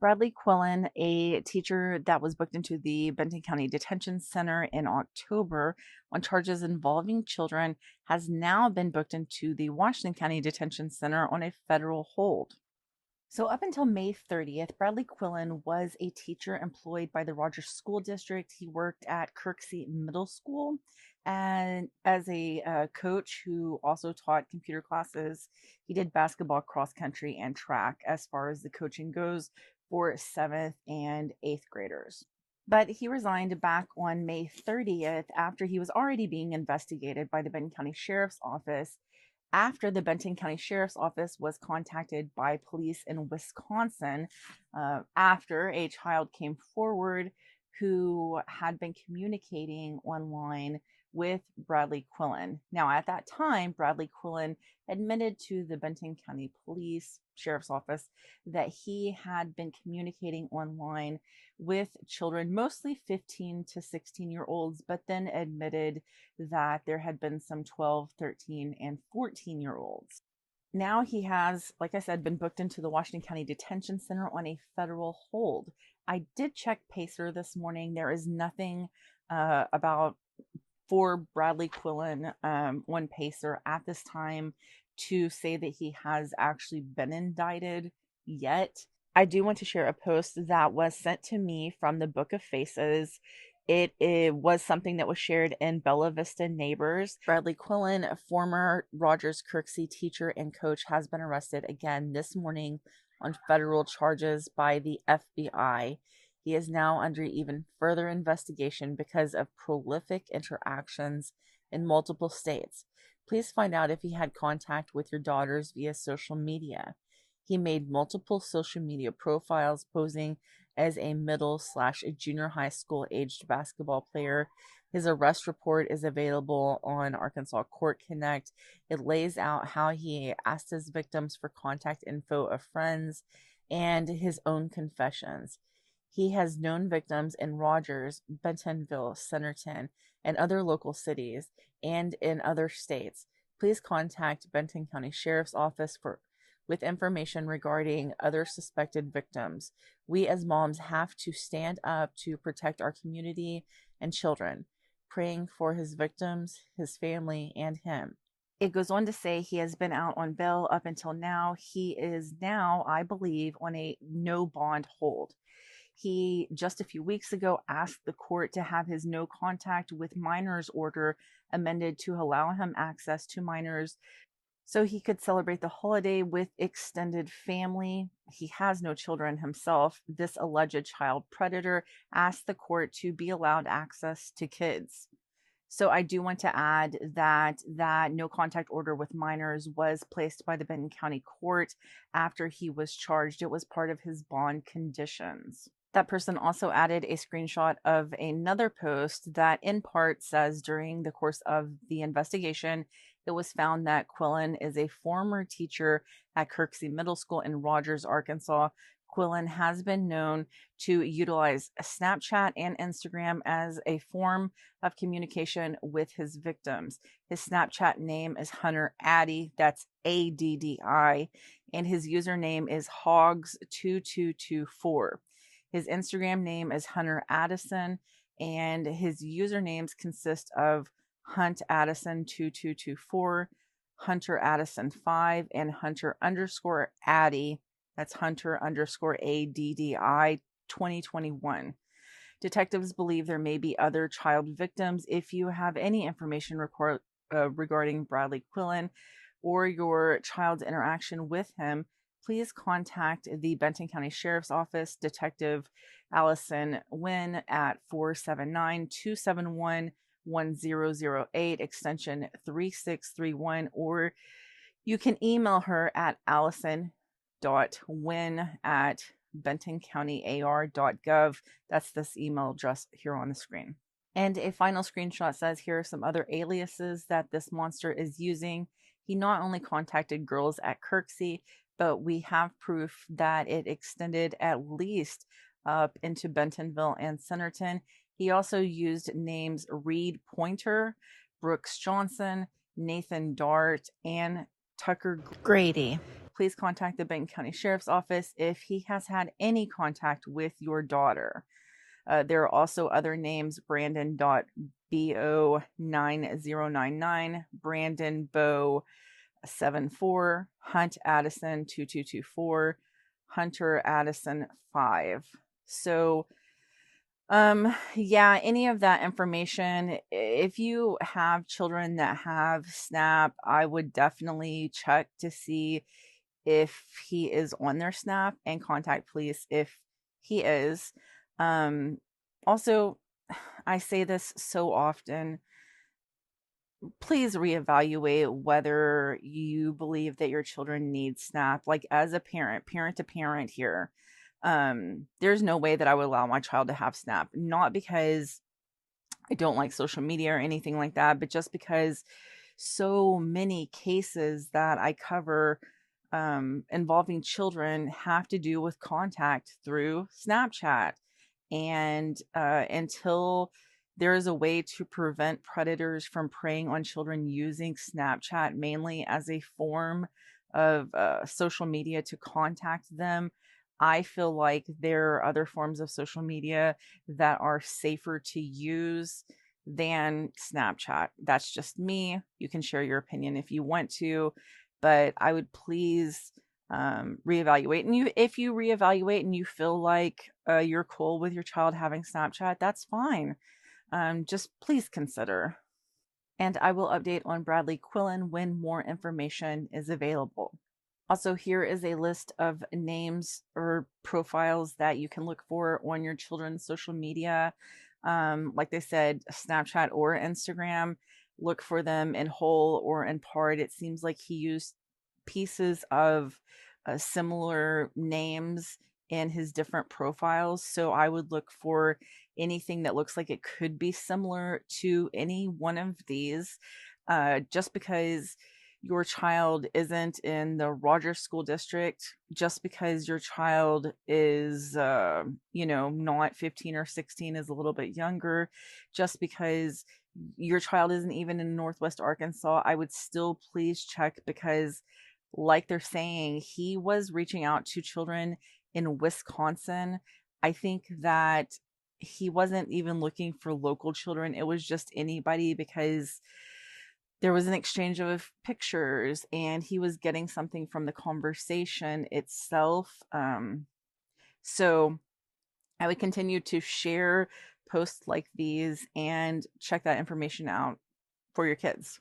Bradley Quillen, a teacher that was booked into the Benton County Detention Center in October on charges involving children, has now been booked into the Washington County Detention Center on a federal hold. So, up until May 30th, Bradley Quillen was a teacher employed by the Rogers School District. He worked at Kirksey Middle School and as a coach who also taught computer classes. He did basketball, cross country, and track as far as the coaching goes for seventh and eighth graders. But he resigned back on May 30th after he was already being investigated by the Benton County Sheriff's Office after the Benton County Sheriff's Office was contacted by police in Wisconsin after a child came forward who had been communicating online with Bradley Quillen. Now, at that time, Bradley Quillen admitted to the Benton County Police Sheriff's Office that he had been communicating online with children, mostly 15 to 16-year-olds, but then admitted that there had been some 12, 13, and 14-year-olds. Now he has, like I said, been booked into the Washington County Detention Center on a federal hold. I did check Pacer this morning. There is nothing about for Bradley Quillen on Pacer at this time to say that he has actually been indicted yet. I do want to share a post that was sent to me from the Book of Faces. It was something that was shared in Bella Vista Neighbors. Bradley Quillen, a former Rogers Kirksey teacher and coach, has been arrested again this morning on federal charges by the FBI. He is now under even further investigation because of prolific interactions in multiple states. Please find out if he had contact with your daughters via social media. He made multiple social media profiles posing as a middle/junior high school aged basketball player. His arrest report is available on Arkansas Court Connect. It lays out how he asked his victims for contact info of friends and his own confessions. He has known victims in Rogers, Bentonville, Centerton, and other local cities and in other states. Please contact Benton County Sheriff's Office with information regarding other suspected victims. We as moms have to stand up to protect our community and children, praying for his victims, his family, and him. It goes on to say he has been out on bail up until now. He is now, I believe, on a no bond hold. He just a few weeks ago asked the court to have his no contact with minors order amended to allow him access to minors so he could celebrate the holiday with extended family. He has no children himself. This alleged child predator asked the court to be allowed access to kids. So I do want to add that no contact order with minors was placed by the Benton County Court after he was charged. It was part of his bond conditions. That person also added a screenshot of another post that in part says during the course of the investigation, it was found that Quillen is a former teacher at Kirksey Middle School in Rogers, Arkansas. Quillen has been known to utilize Snapchat and Instagram as a form of communication with his victims. His Snapchat name is Hunter Addy, that's ADDI, and his username is Hogs2224. His Instagram name is Hunter Addison, and his usernames consist of Hunt Addison 2224, Hunter Addison 5, and Hunter underscore Addy. That's Hunter underscore ADDI 2021. Detectives believe there may be other child victims. If you have any information regarding Bradley Quillen or your child's interaction with him, please contact the Benton County Sheriff's Office, Detective Allison Wynn at 479-271-1008, extension 3631, or you can email her at allison.wynn@bentoncountyar.gov. That's this email address here on the screen. And a final screenshot says here are some other aliases that this monster is using. He not only contacted girls at Kirksey, but we have proof that it extended at least up into Bentonville and Centerton. He also used names Reed Pointer, Brooks Johnson, Nathan Dart, and Tucker Grady. please contact the Benton County Sheriff's Office if he has had any contact with your daughter. There are also other names: Brandon.bo9099, Brandon Bo 74, Hunt Addison 2224, Hunter Addison 5. So yeah, any of that information, if you have children that have SNAP, I would definitely check to see if he is on their SNAP and contact police if he is. Um, Also, I say this so often, please reevaluate whether you believe that your children need SNAP. Like, as a parent to parent here, there's no way that I would allow my child to have SNAP. Not because I don't like social media or anything like that, but just because so many cases that I cover involving children have to do with contact through Snapchat. And until there is a way to prevent predators from preying on children using Snapchat mainly as a form of social media to contact them, I feel like there are other forms of social media that are safer to use than Snapchat. That's just me. You can share your opinion if you want to, but I would please reevaluate. And if you reevaluate and you feel like you're cool with your child having Snapchat, that's fine. Just please consider. And I will update on Bradley Quillen when more information is available. Also, here is a list of names or profiles that you can look for on your children's social media. Like they said, Snapchat or Instagram. Look for them in whole or in part. It seems like he used pieces of similar names in his different profiles. So I would look for anything that looks like it could be similar to any one of these, just because your child isn't in the Rogers School District, just because your child is, not 15 or 16, is a little bit younger, just because your child isn't even in Northwest Arkansas, I would still please check, because like they're saying, he was reaching out to children in Wisconsin. I think that he wasn't even looking for local children. It was just anybody, because there was an exchange of pictures and he was getting something from the conversation itself. So I would continue to share posts like these and check that information out for your kids.